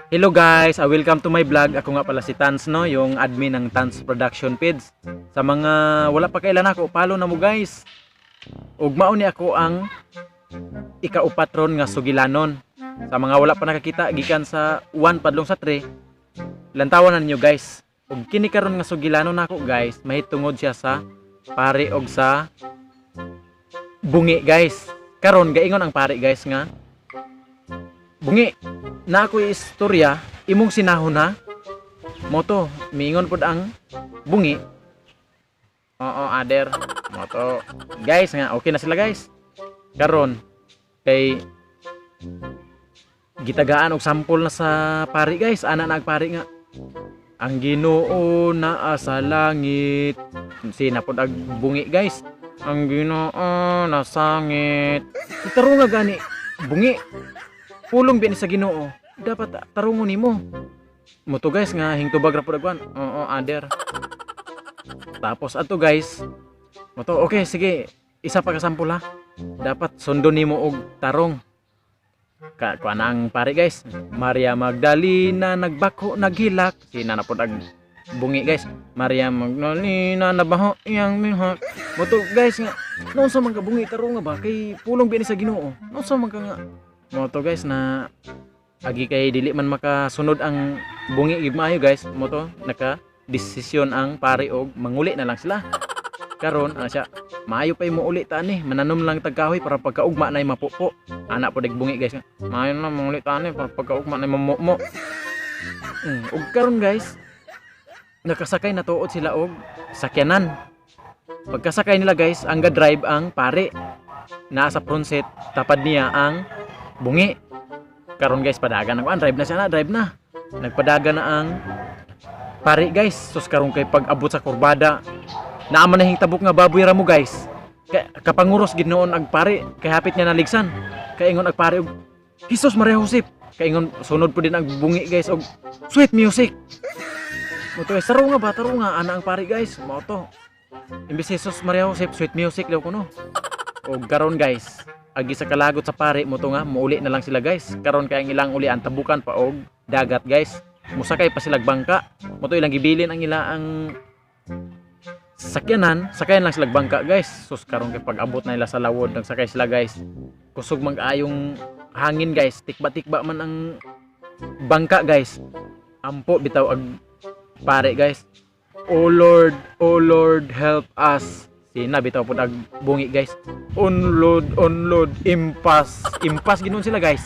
Hello guys, welcome to my vlog. Ako nga pala si Tans, no, yung admin ng Tans Production Feeds. Sa mga wala pa kailan ako, follow na mo guys. Ug mao ni ako ang ika-upatron nga sugilanon. Sa mga wala pa nakakita gikan sa 1 padlong sa 3, lantawan na ninyo guys. Ug kini karon nga sugilanon nako guys, mahitungod siya sa pare og sa bungi guys. Karon gaingon ang pare guys nga bungi na ako istorya imong sinahon na moto miingon pod ang bungi. Oo, ader moto guys nga okay na sila guys. Karon kay gitagaan og sample na sa pari guys, ana nagpari nga ang Ginoo naa sa langit. Sina pod ag bungi guys, ang Ginoo na sangit. Itaro nga gani bungi pulong biyan sa Ginoo, dapat tarungon nimo. Moto guys nga hingtubag ra pud agwan. Oo, ader. Tapos ato guys, moto okay sige, isa pa ka sample ha. Dapat sundon nimo og tarong. Kuan ang pare guys. Maria Magdalena nagbako naghilak. Sina na pud ag bungi guys. Maria Magdalena nabaho iyang mihak. Moto guys nga, noon sa mga bungi tarong nga ba kay pulong biyan sa Ginoo. Noon sa mga nga moto guys na agi kay dili man makasunod ang bungi gid maayo guys. Moto naka desisyon ang pare og manguli na lang sila. Karon ana siya maayo pa mo uli ta ni mananom lang tagkahoy para pagkaugma nay mapupo. Ana pod bungi guys. Maayo na manguli ta ni para pagkaugma nay mamumo. Ug karon guys nakasakay na tuod sila og sakyanan. Pagkasakay nila guys ang ga-drive ang pare. Naa sa front seat tapad niya ang bungi. Karon guys padagan ang drive na siya na, drive na. Nagpadagan na ang pare guys. Sus karon kay pag abot sa kurbada, naaman na tabok nga baboy ra mo guys. Kapanguros gid noon ag pare kay hapit niya naligsan. Kay ingon ag pare og Jesus Maria Josep. Kay ingon sunod po din ang bungi guys og sweet music. Moto saro nga ba taro nga ana ang pare guys. Mao to. Imbis Jesus Maria Josep sweet music daw kuno. Og karon guys agi sa kalagot sa pare mo to nga muuli na lang sila guys. Karon kay ang ilang uli ang tabukan pa og dagat guys. Musakay pa sila bangka. Mo to ilang gibilin ang ila ang sakyanan, sakayan lang sila bangka guys. Sus karon kay pag abot na nila sa lawod nagsakay sila guys. Kusog mag-ayong hangin guys. Tikba-tikba man ang bangka guys. Ampo bitaw ag pare guys. Oh Lord, help us. Sina bitaw pud ag bungi guys. Unload, impas ginon sila guys.